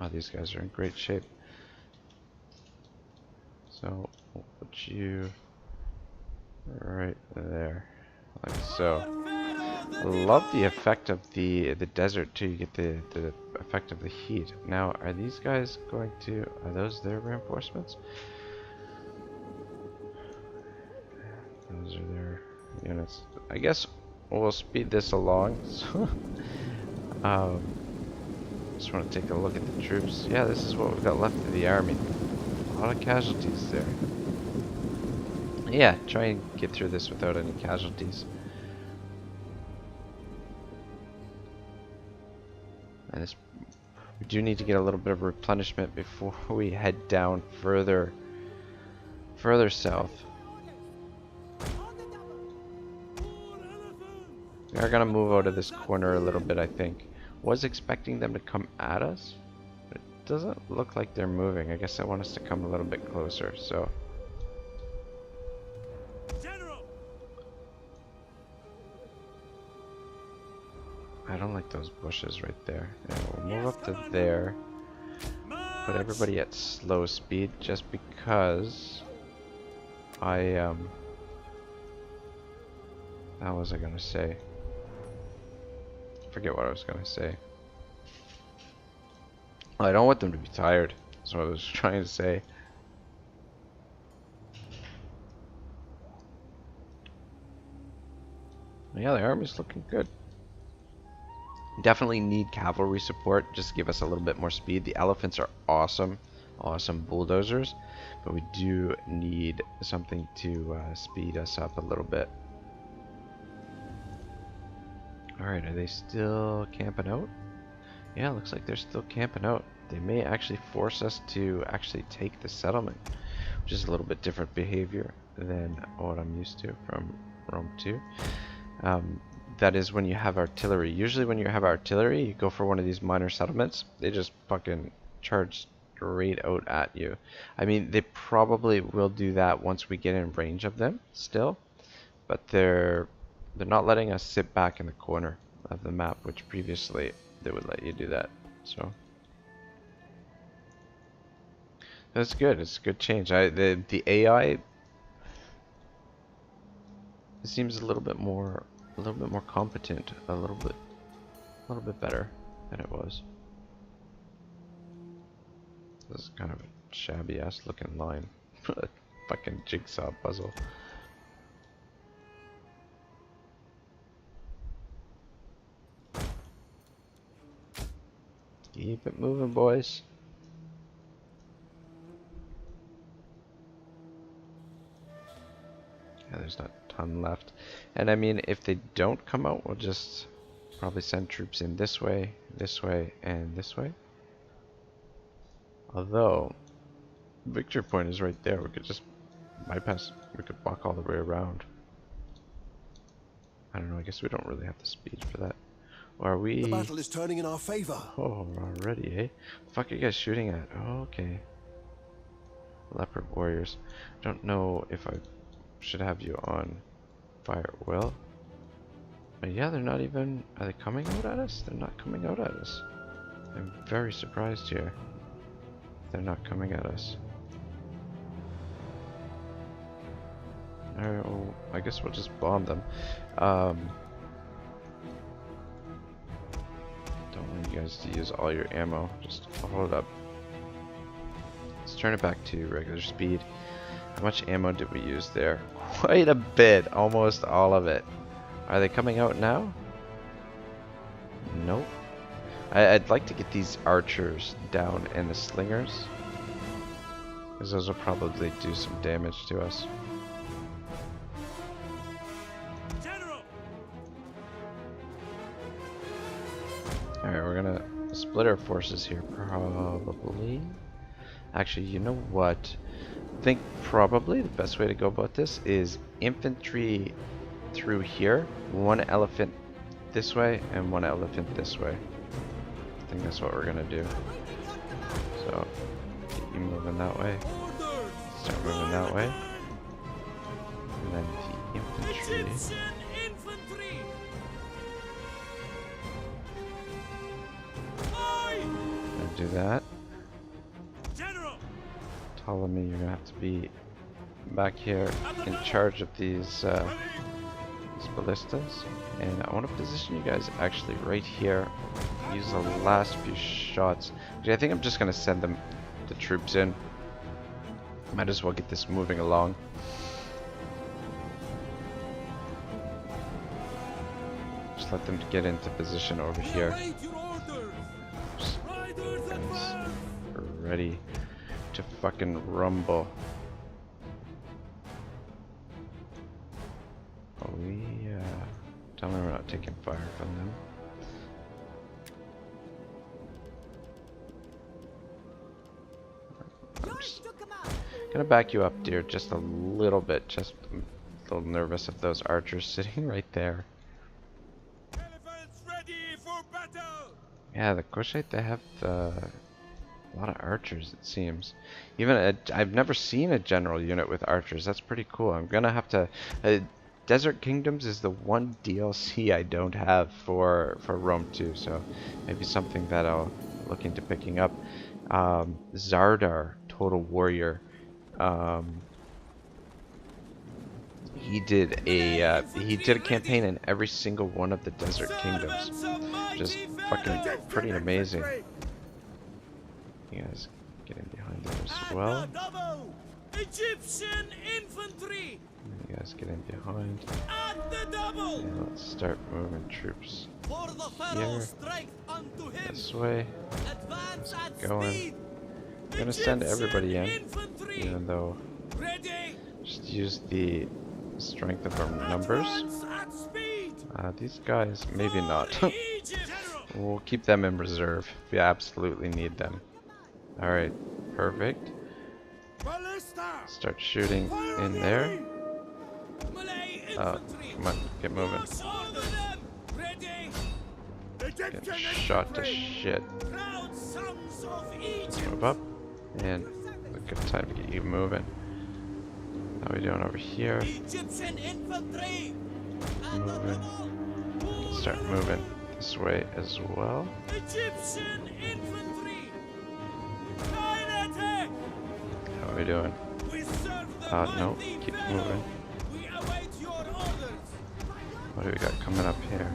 [SPEAKER 1] Oh, these guys are in great shape. So, we'll put you right there, like so. Love the effect of the desert too. You get the effect of the heat. Now, are these guys going to? Are those their reinforcements? Those are their units. I guess we'll speed this along. So, just want to take a look at the troops. Yeah, this is what we've got left of the army. A lot of casualties there. Yeah, try and get through this without any casualties. And this, we do need to get a little bit of replenishment before we head down further south. We are gonna move out of this corner a little bit, I think. Was expecting them to come at us, but it doesn't look like they're moving. I guess I want us to come a little bit closer, so.
[SPEAKER 2] General.
[SPEAKER 1] I don't like those bushes right there. Yeah, we'll move up to there. Put everybody at slow speed just because how was I gonna say? Forget what I was gonna say. I don't want them to be tired. That's what I was trying to say. Yeah, the army's looking good. Definitely need cavalry support. Just give us a little bit more speed. The elephants are awesome. Awesome bulldozers. But we do need something to speed us up a little bit. Alright, are they still camping out? Yeah, looks like they're still camping out. They may actually force us to actually take the settlement, which is a little bit different behavior than what I'm used to from Rome 2. That is when you have artillery. Usually when you have artillery, you go for one of these minor settlements, they just fucking charge straight out at you. I mean, they probably will do that once we get in range of them still, but they're not letting us sit back in the corner of the map, which previously they would let you do that. So that's good. It's a good change. The AI seems a little bit more a little bit more competent, a little bit better than it was. This is kind of a shabby ass looking line. A fucking jigsaw puzzle. Keep it moving, boys. Yeah, there's not a ton left. And I mean, if they don't come out, we'll just probably send troops in this way, and this way. Although, victory point is right there. We could just bypass, we could walk all the way around. I don't know, I guess we don't really have the speed for that. Or are we...
[SPEAKER 3] The battle is turning in our favor.
[SPEAKER 1] Oh, already, eh? The fuck are you guys shooting at? Oh, okay. Leopard warriors. Don't know if I should have you on fire. Well, but yeah, they're not even... Are they coming out at us? They're not coming out at us. I'm very surprised here. They're not coming at us. Alright, well, I guess we'll just bomb them. Don't want you guys to use all your ammo. Just hold it up. Let's turn it back to regular speed. How much ammo did we use there? Quite a bit. Almost all of it. Are they coming out now? Nope. I'd like to get these archers down and the slingers, because those will probably do some damage to us. Alright, we're gonna split our forces here, probably. Actually, you know what? I think probably the best way to go about this is infantry through here, one elephant this way, and one elephant this way. I think that's what we're gonna do. So, get you moving that way. Start moving that way. And then the infantry. Do that. Ptolemy, you're gonna have to be back here in charge of these ballistas, and I want to position you guys actually right here. Use the last few shots. Actually, I think I'm just gonna send the troops in. Might as well get this moving along. Just let them get into position over here. Ready to fucking rumble. Oh yeah. Tell me we're not taking fire from them. I'm just gonna back you up, dear, just a little bit. Just a little nervous of those archers sitting right there.
[SPEAKER 2] Elephants ready for battle.
[SPEAKER 1] Yeah, the Kushite, they have a lot of archers, it seems. Even I've never seen a general unit with archers. That's pretty cool. I'm gonna have to. Desert Kingdoms is the one DLC I don't have for Rome 2, so maybe something that I'll look into picking up. Zardar, Total Warrior. He did a campaign in every single one of the Desert Kingdoms, which is fucking pretty amazing. You guys get in behind there as well.
[SPEAKER 2] Egyptian infantry.
[SPEAKER 1] You guys get in behind.
[SPEAKER 2] At the double.
[SPEAKER 1] And let's start moving troops
[SPEAKER 2] For the
[SPEAKER 1] here,
[SPEAKER 2] strength unto him.
[SPEAKER 1] this way.
[SPEAKER 2] Advance at
[SPEAKER 1] Going.
[SPEAKER 2] speed.
[SPEAKER 1] I'm gonna send everybody in,
[SPEAKER 2] Infantry.
[SPEAKER 1] even though
[SPEAKER 2] Ready.
[SPEAKER 1] just use the strength of our numbers.
[SPEAKER 2] Advance at speed.
[SPEAKER 1] These guys, maybe not.
[SPEAKER 2] For Egypt.
[SPEAKER 1] We'll keep them in reserve. We absolutely need them. Alright, perfect.
[SPEAKER 3] Ballista!
[SPEAKER 1] Start shooting in there.
[SPEAKER 2] Malay
[SPEAKER 1] Oh,
[SPEAKER 2] infantry.
[SPEAKER 1] come on, get moving.
[SPEAKER 2] Order them. Ready.
[SPEAKER 1] Get shot to shit.
[SPEAKER 2] Proud sons of
[SPEAKER 1] Just
[SPEAKER 2] Egypt.
[SPEAKER 1] move up, and a good time to get you moving. How are we doing over here?
[SPEAKER 2] Egyptian infantry. At the
[SPEAKER 1] Moving.
[SPEAKER 2] double.
[SPEAKER 1] Start moving this way as well.
[SPEAKER 2] Egyptian infantry. Kainate.
[SPEAKER 1] How are we doing?
[SPEAKER 2] We serve the
[SPEAKER 1] No,
[SPEAKER 2] mighty
[SPEAKER 1] keep
[SPEAKER 2] Pharaoh.
[SPEAKER 1] moving.
[SPEAKER 2] We await your orders.
[SPEAKER 1] What do we got coming up here?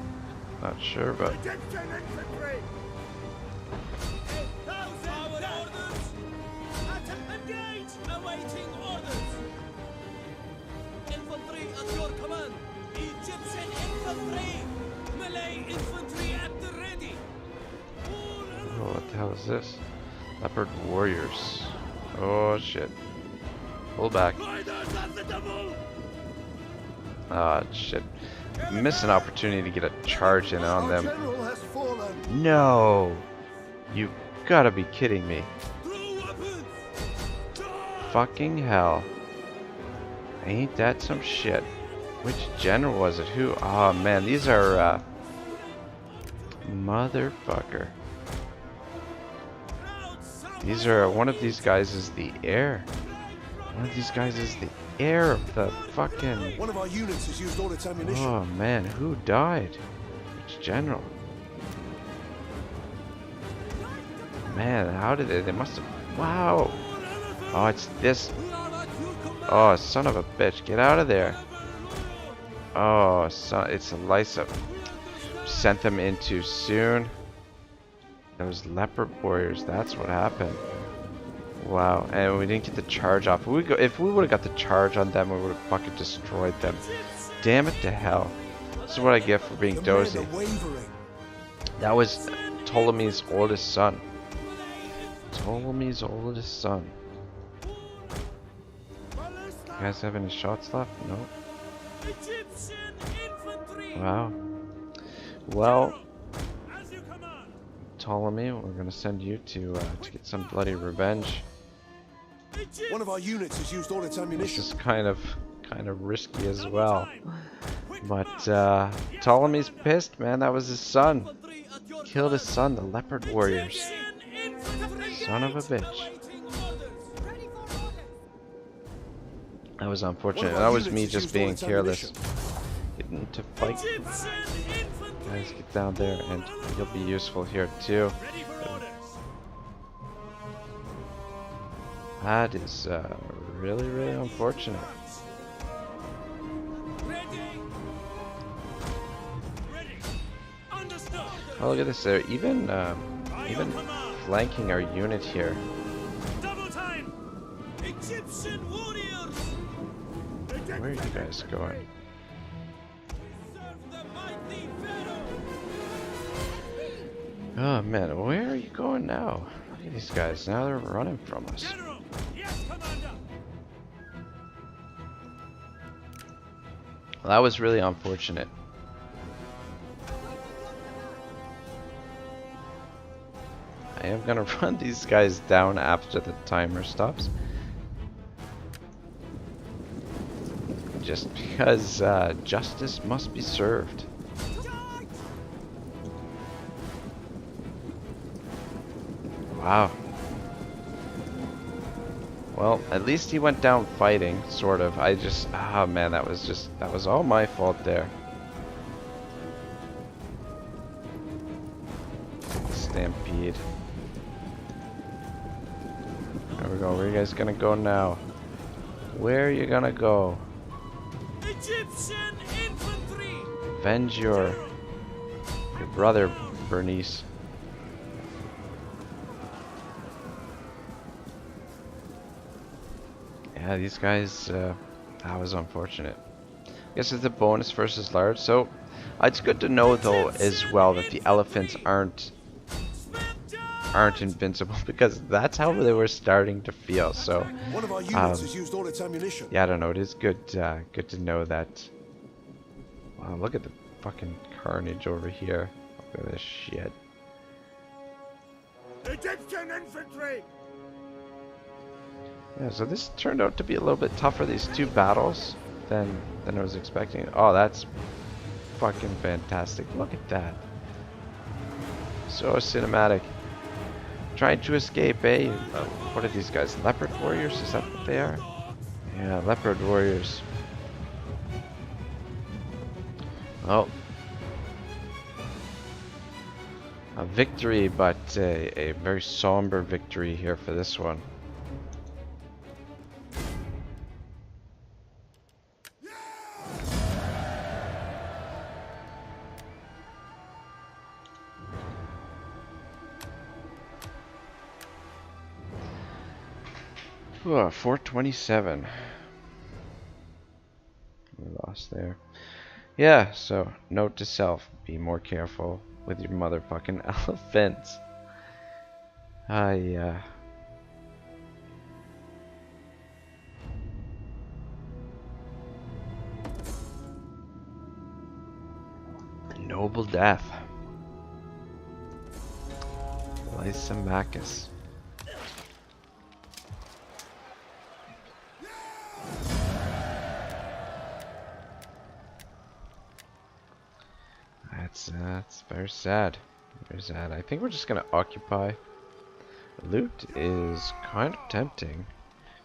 [SPEAKER 1] Not sure, but
[SPEAKER 3] Egyptian infantry!
[SPEAKER 2] Our orders! Engage! Awaiting orders! Infantry at your command! Egyptian infantry! Malay infantry at the ready!
[SPEAKER 1] oh, what the hell is this? Leopard warriors. Oh shit. Pull back.
[SPEAKER 2] Riders of the devil!
[SPEAKER 1] Ah, shit. Missed an opportunity to get a charge in on
[SPEAKER 3] Our
[SPEAKER 1] them.
[SPEAKER 3] general has fallen.
[SPEAKER 1] No! You gotta be kidding me.
[SPEAKER 2] Throw weapons!
[SPEAKER 1] Fucking hell. Ain't that some shit? Which general was it? Who? Oh man, these are, motherfucker. These are, one of these guys is the heir. One of these guys is the heir of the fucking...
[SPEAKER 3] One of our units has used all its ammunition.
[SPEAKER 1] Oh man, who died? Which general? Man, how did they must have... Wow! Oh, it's this... Oh, son of a bitch, get out of there. Oh, son, it's Elisa. Sent them in too soon. Those leopard warriors, that's what happened. Wow, and we didn't get the charge off. If we would have got the charge on them, we would have fucking destroyed them. Damn it to hell. This is what I get for being
[SPEAKER 3] The men
[SPEAKER 1] dozy.
[SPEAKER 3] are wavering.
[SPEAKER 1] That was Ptolemy's oldest son. Ptolemy's oldest son. You guys have any shots left? No.
[SPEAKER 2] Egyptian infantry!
[SPEAKER 1] Wow. Well,
[SPEAKER 2] As you command!
[SPEAKER 1] Ptolemy, we're gonna send you to get some bloody revenge.
[SPEAKER 3] One of our units has used all its
[SPEAKER 1] This
[SPEAKER 3] ammunition.
[SPEAKER 1] is kind of risky as well. But Ptolemy's pissed, man. That was his son. Killed his son, the leopard warriors. Son of a bitch. That was unfortunate. That was me just being careless. Getting to fight. Guys, get down there and you'll be useful here too. That is really, really unfortunate. Oh, look at this. They're even flanking our unit here.
[SPEAKER 2] Double time! Egyptian warriors!
[SPEAKER 1] Where are you guys going?
[SPEAKER 2] Serve the mighty Pharaoh!
[SPEAKER 1] Oh man, where are you going now? Look at these guys. Now they're running from us.
[SPEAKER 2] General! Yes, Commander!
[SPEAKER 1] Well, that was really unfortunate. I am gonna run these guys down after the timer stops. Just because justice must be served. Wow. Well, at least he went down fighting, sort of. Ah man, that was all my fault there. Stampede. There we go. Where are you guys gonna go now? Where are you gonna go?
[SPEAKER 2] Egyptian infantry!
[SPEAKER 1] Avenge your brother, Bernice. Yeah, these guys, that was unfortunate. I guess it's a bonus versus large, so it's good to know though as well that the elephants aren't invincible because that's how they were starting to feel. So
[SPEAKER 3] One of our units has used all its ammunition.
[SPEAKER 1] yeah, I don't know. It is good to know that. Wow, look at the fucking carnage over here. Look at this shit.
[SPEAKER 3] Egyptian infantry!
[SPEAKER 1] Yeah, so this turned out to be a little bit tougher, these two battles, than I was expecting. Oh, that's fucking fantastic. Look at that. So cinematic. Trying to escape, eh? What are these guys? Leopard warriors? Is that what they are? Yeah, leopard warriors. Oh. A victory, but a very somber victory here for this one. Whew, 427. We lost there. Yeah, so note to self, be more careful with your motherfucking elephants. I noble death. Lysimachus. That's very sad. Very sad. I think we're just gonna occupy. Loot is kind of tempting,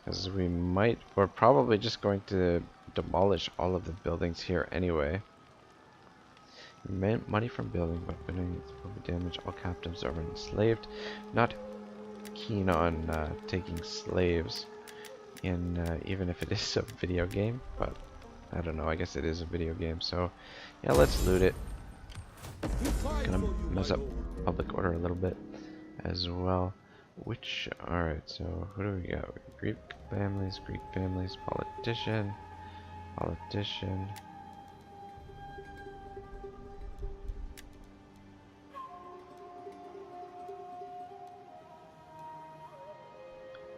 [SPEAKER 1] because we're probably just going to demolish all of the buildings here anyway. Money from building, but building will damage. All captives are enslaved. Not keen on taking slaves in even if it is a video game, but I don't know. I guess it is a video game, so yeah, let's loot it. Gonna mess up public order a little bit as well. Alright, so who do we got? Greek families, politician.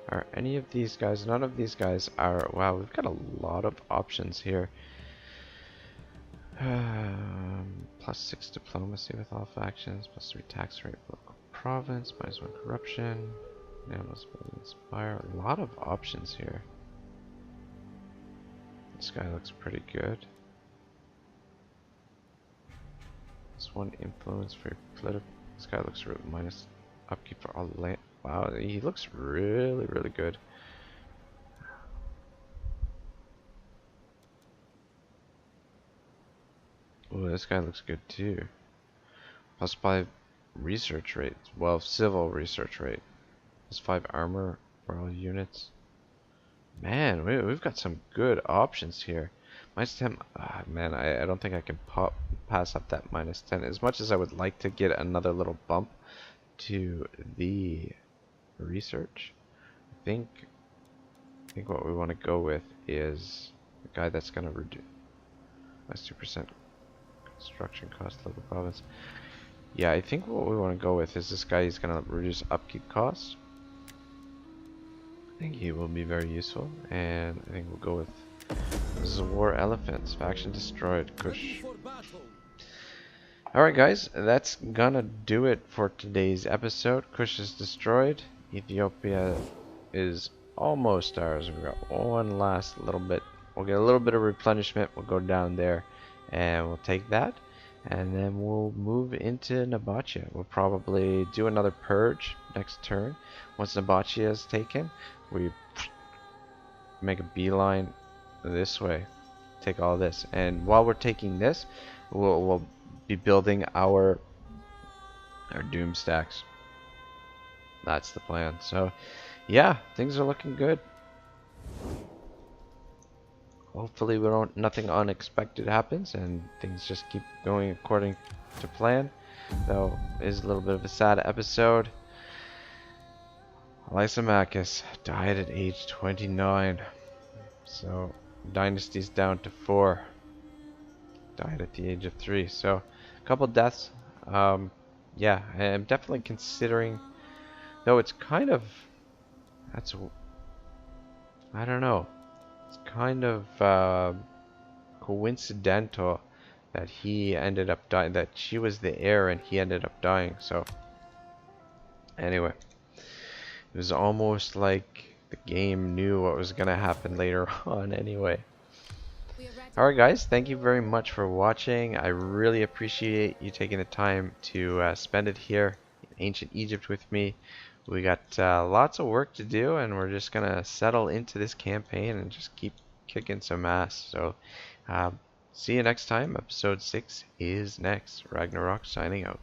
[SPEAKER 1] Are any of these guys? None of these guys are. Wow, we've got a lot of options here. +6 diplomacy with all factions, +3 tax rate local province, -1 corruption. Inspire. A lot of options here. This guy looks pretty good. This one influence for your political. This guy looks really minus upkeep for all land. Wow, he looks really, really good. Oh, this guy looks good too. +5 research rate. Well, civil research rate. +5 armor for all units. Man, we've got some good options here. -10. Man, I don't think I can pass up that -10. As much as I would like to get another little bump to the research, I think what we want to go with is the guy that's going to reduce -2% construction cost local province. Yeah, I think what we want to go with is this guy. He's going to reduce upkeep costs. I think he will be very useful, and I think we'll go with War Elephants. Faction destroyed. Kush. Alright guys, that's gonna do it for today's episode. Kush is destroyed. Ethiopia is almost ours. We've got one last little bit. We'll get a little bit of replenishment. We'll go down there and we'll take that. And then we'll move into Nabatea. We'll probably do another purge next turn. Once Nabatea is taken, we make a beeline this way. Take all this. And while we're taking this, we'll be building our doom stacks. That's the plan. So yeah, things are looking good. Hopefully nothing unexpected happens and things just keep going according to plan. Though it is a little bit of a sad episode. Lysimachus died at age 29. So dynasty's down to 4. Died at the age of 3. So a couple deaths. Yeah, I'm definitely considering, though it's kind of, I don't know. It's kind of coincidental that he ended up dying, that she was the heir and he ended up dying. So anyway, it was almost like the game knew what was gonna happen later on anyway. Alright guys, thank you very much for watching. I really appreciate you taking the time to spend it here in ancient Egypt with me. We got lots of work to do, and we're just gonna settle into this campaign and just keep kicking some ass. So see you next time. Episode 6 is next. Ragnarok signing out.